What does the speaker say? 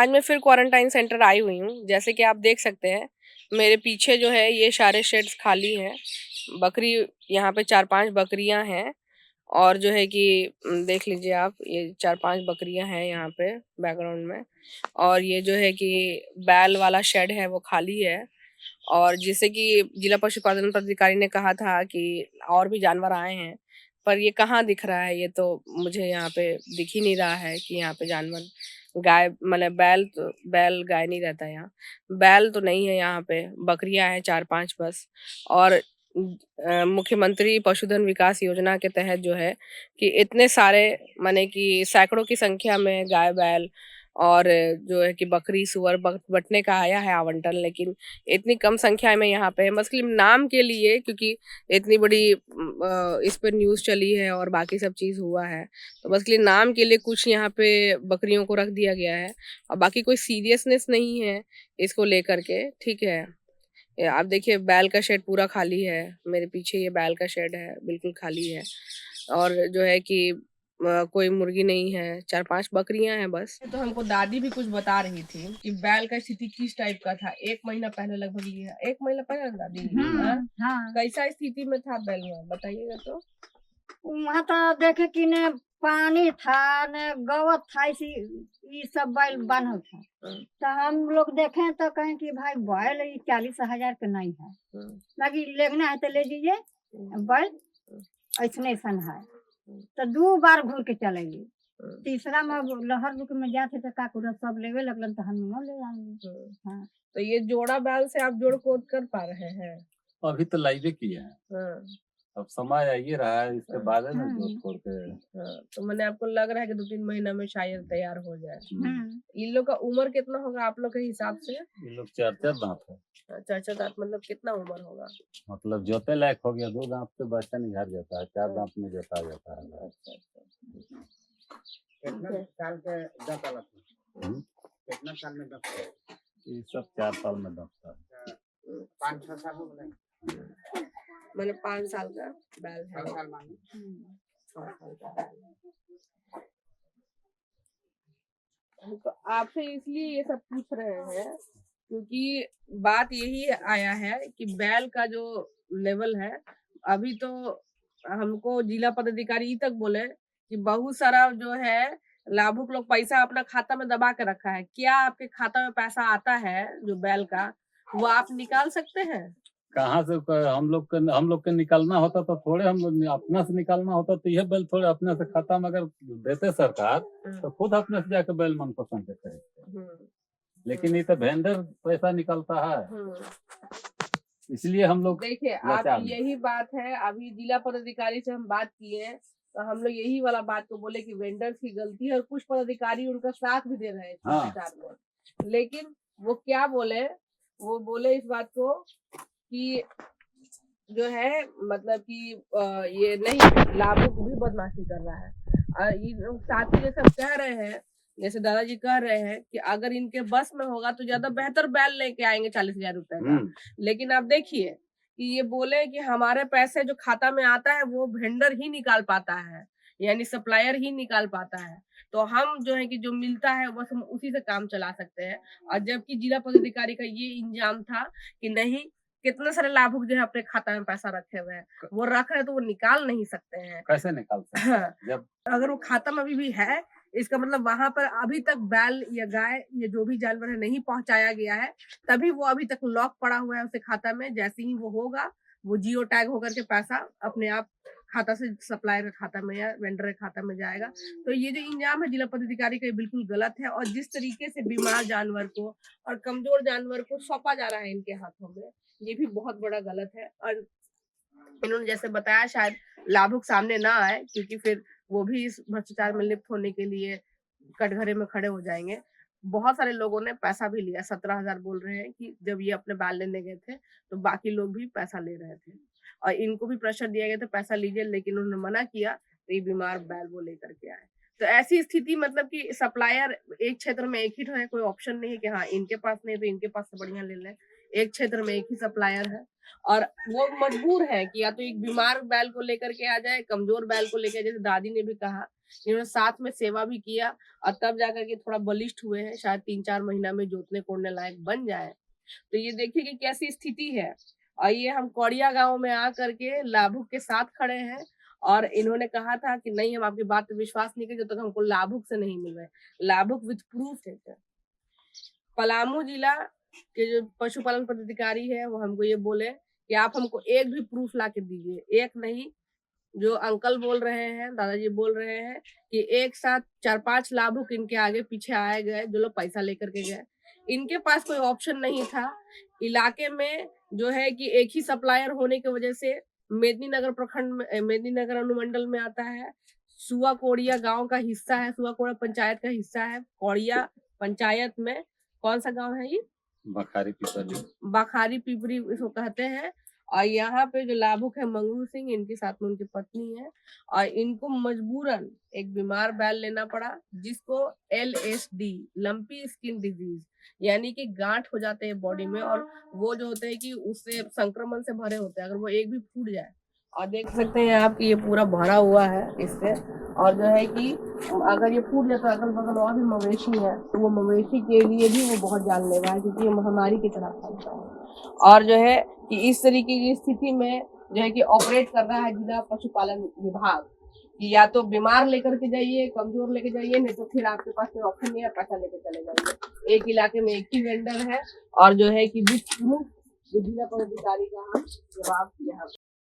आज मैं फिर क्वारंटाइन सेंटर आई हुई हूँ। जैसे कि आप देख सकते हैं, मेरे पीछे जो है ये सारे शेड्स खाली हैं। बकरी यहाँ पे 4-5 बकरियाँ हैं और जो है कि देख लीजिए आप, ये 4-5 बकरियाँ हैं यहाँ पे बैकग्राउंड में। और ये जो है कि बैल वाला शेड है वो खाली है। और जैसे कि जिला पशुपालन पदाधिकारी ने कहा था कि और भी जानवर आए हैं, पर ये कहाँ दिख रहा है? ये तो मुझे यहाँ पे दिख ही नहीं रहा है कि यहाँ पे जानवर, गाय मतलब बैल गाय नहीं रहता यहाँ। बैल तो नहीं है यहाँ पे, बकरियाँ हैं 4-5 बस। और मुख्यमंत्री पशुधन विकास योजना के तहत जो है कि इतने सारे, माने कि सैकड़ों की संख्या में गाय बैल और जो है कि बकरी सूअर बटने का आया है आवंटन, लेकिन इतनी कम संख्या में यहाँ पे बस खाली नाम के लिए, क्योंकि इतनी बड़ी इस पे न्यूज़ चली है और बाकी सब चीज़ हुआ है, तो बस खाली नाम के लिए कुछ यहाँ पे बकरियों को रख दिया गया है और बाकी कोई सीरियसनेस नहीं है इसको लेकर के। ठीक है, ये आप देखिए बैल का शेड पूरा खाली है। मेरे पीछे ये बैल का शेड है, बिल्कुल खाली है। और जो है कि कोई मुर्गी नहीं है, 4-5 बकरियां हैं बस। तो हमको दादी भी कुछ बता रही थी कि बैल का स्थिति किस टाइप का था। 1 महीना पहले लगभग ये है, 1 महीना पहले ना दादी? हाँ? हाँ। कैसा स्थिति में था बैल में, बताइएगा तो। वहाँ तो देखे कि न पानी था न गवत था, इसी ये सब बैल बान्हल था। तो हम लोग देखे तो कहें कि भाई बैल ये 40,000 के नहीं है, लगी लेना है तो ले लीजिए, बैल ऐसने ऐसन है। तो 2 बार घूर के चलेगी। तीसरा में लहर बुक में जाते तो का पूरा सब लेवे लगलन तो हम न ले आएंगे। हाँ। तो ये जोड़ा बैल से आप जोड़ कोत कर पा रहे हैं? अभी तो लाइवे किए हैं। हाँ। अब समय आ ही रहा है, इसके बाद है ना हाँ। जोत खोल के। हाँ, तो मैंने आपको लग रहा है कि 2-3 महीना में शायद तैयार हो जाए। हाँ। इन लोग का उम्र कितना होगा आप लोग के हिसाब से? ये लोग 4-4 दांत है, 4-4 दांत मतलब कितना उम्र होगा? मतलब जोते लायक हो गया। 2 दांत पे बच्चा निघार जाता है, 4 दांत में जोता जाता है। अच्छा, अच्छा। कितना साल के दांत वाला था? हम्म, कितना साल में दांत वाला? ये सब 4 साल में दांत है। 5-6 साल हो गए। मतलब 5 साल का बैल है। 5 साल मानो। 5 साल का बैल है। तो आपसे इसलिए ये सब पूछ रहे हैं क्योंकि बात यही आया है कि बैल का जो लेवल है, अभी तो हमको जिला पदाधिकारी तक बोले कि बहुत सारा जो है लाभुक लोग पैसा अपना खाता में दबा के रखा है। क्या आपके खाता में पैसा आता है जो बैल का, वो आप निकाल सकते हैं? कहाँ से हम लोग के निकालना होता तो थोड़े हम लोग अपना से निकालना होता तो यह बैल थोड़े अपने से खाता में अगर देते सरकार तो खुद अपने से जाके बैल मन पसंद के खरीदते। लेकिन ये तो वेंडर पैसा निकलता है, इसलिए हम लोग देखिए आप, यही बात है। अभी जिला पदाधिकारी से हम बात किए हैं तो हम लोग यही वाला बात को बोले कि वेंडर्स की गलती है और कुछ पदाधिकारी उनका साथ भी दे रहे हैं। हाँ। लेकिन वो क्या बोले, वो बोले इस बात को कि जो है मतलब कि ये नहीं, लाभुक भी बदमाशी कर रहा है। ये लोग साथी ये सब कह रहे हैं, जैसे दादाजी कह रहे हैं कि अगर इनके बस में होगा तो ज्यादा बेहतर बैल लेके आएंगे 40,000 रुपए का। लेकिन आप देखिए कि ये बोले कि हमारे पैसे जो खाता में आता है वो वेंडर ही निकाल पाता है, यानी सप्लायर ही निकाल पाता है। तो हम जो है कि जो मिलता है बस हम उसी से काम चला सकते हैं। और जबकि जिला पदाधिकारी का ये इंजाम था कि नहीं, कितने सारे लाभुक जो है अपने खाता में पैसा रखे हुए हैं, वो रख रहे हैं तो वो निकाल नहीं सकते हैं। कैसे निकाल सकते हैं? हाँ। जब अगर वो खाता में अभी भी है, इसका मतलब वहां पर अभी तक बैल या गाय या जो भी जानवर है नहीं पहुंचाया गया है, तभी वो अभी तक लॉक पड़ा हुआ है उसके खाता में। जैसे ही वो होगा, वो जियो टैग होकर के पैसा अपने आप खाता से सप्लायर के खाता में या वेंडर के खाता में जाएगा। तो ये जो इंजाम है जिला पदाधिकारी का, ये बिल्कुल गलत है। और जिस तरीके से बीमार जानवर को और कमजोर जानवर को सौंपा जा रहा है इनके हाथों में, ये भी बहुत बड़ा गलत है। और इन्होंने जैसे बताया शायद लाभुक सामने ना आए, क्योंकि फिर वो भी इस भ्रष्टाचार में लिप्त होने के लिए कटघरे में खड़े हो जाएंगे। बहुत सारे लोगों ने पैसा भी लिया, 17,000 बोल रहे हैं कि जब ये अपने बैल लेने गए थे तो बाकी लोग भी पैसा ले रहे थे और इनको भी प्रेशर दिया गया था पैसा लीजिए, लेकिन उन्होंने मना किया तो ये बीमार बैल वो लेकर के आए। तो ऐसी स्थिति मतलब कि सप्लायर एक क्षेत्र में एक ही है, कोई ऑप्शन नहीं है कि हाँ इनके पास नहीं तो इनके पास से बढ़िया ले लें। एक क्षेत्र में एक ही सप्लायर है और वो मजबूर है कि या तो एक बीमार बैल को लेकर के आ जाए, कमजोर बैल को लेकर, जैसे दादी ने भी कहा इन्होंने साथ में सेवा भी किया और तब जाकर के थोड़ा बलिष्ठ हुए हैं, शायद 3-4 महीना में जोतने कोड़ने लायक बन जाए। तो ये देखिए कि कैसी स्थिति है। और ये हम कौड़िया गांव में आकर के लाभुक के साथ खड़े हैं और इन्होंने कहा था कि नहीं, हम आपकी बात पे विश्वास नहीं करेंगे जब तक हमको लाभुक से नहीं मिल रहे। लाभुक विद प्रूफ है। पलामू जिला के जो पशुपालन पदाधिकारी है वो हमको ये बोले कि आप हमको एक भी प्रूफ ला के दीजिए। एक नहीं, जो अंकल बोल रहे हैं, दादाजी बोल रहे हैं कि एक साथ 4-5 लाभुक इनके आगे पीछे आए गए, जो लोग पैसा लेकर के गए। इनके पास कोई ऑप्शन नहीं था। इलाके में जो है कि एक ही सप्लायर होने की वजह से मेदिनीनगर प्रखंड में, मेदिनीनगर अनुमंडल में आता है। सुआ कोड़िया गांव का हिस्सा है, सुआ कोड़ा पंचायत का हिस्सा है। कोड़िया पंचायत में कौन सा गांव है ये? बखारी पिपरी। बखारी पिपरी इसको कहते हैं। और यहाँ पे जो लाभुक है मंगरू सिंह, इनके साथ में उनकी पत्नी है और इनको मजबूरन एक बीमार बैल लेना पड़ा जिसको LSD, लंपी स्किन डिजीज, यानी कि गांठ हो जाते हैं बॉडी में और वो जो होते हैं कि उससे संक्रमण से भरे होते हैं। अगर वो एक भी फूट जाए, और देख सकते हैं आप कि ये पूरा भरा हुआ है इससे, और जो है कि अगर ये फूट जाए तो अगल बगल और भी मवेशी है तो वो मवेशी के लिए भी वो बहुत जानलेवा है, क्योंकि ये महामारी की तरह फैलता है। और जो है कि इस तरीके की स्थिति में जो है कि ऑपरेट कर रहा है जिला पशुपालन विभाग कि या तो बीमार लेकर के जाइए, कमजोर लेके जाइए, नहीं तो फिर आपके पास कोई ऑप्शन नहीं है, पैसा लेके चले जाइए। एक इलाके में एक ही वेंडर है और जो है कि जिला पदाधिकारी का हम जवाब यहाँ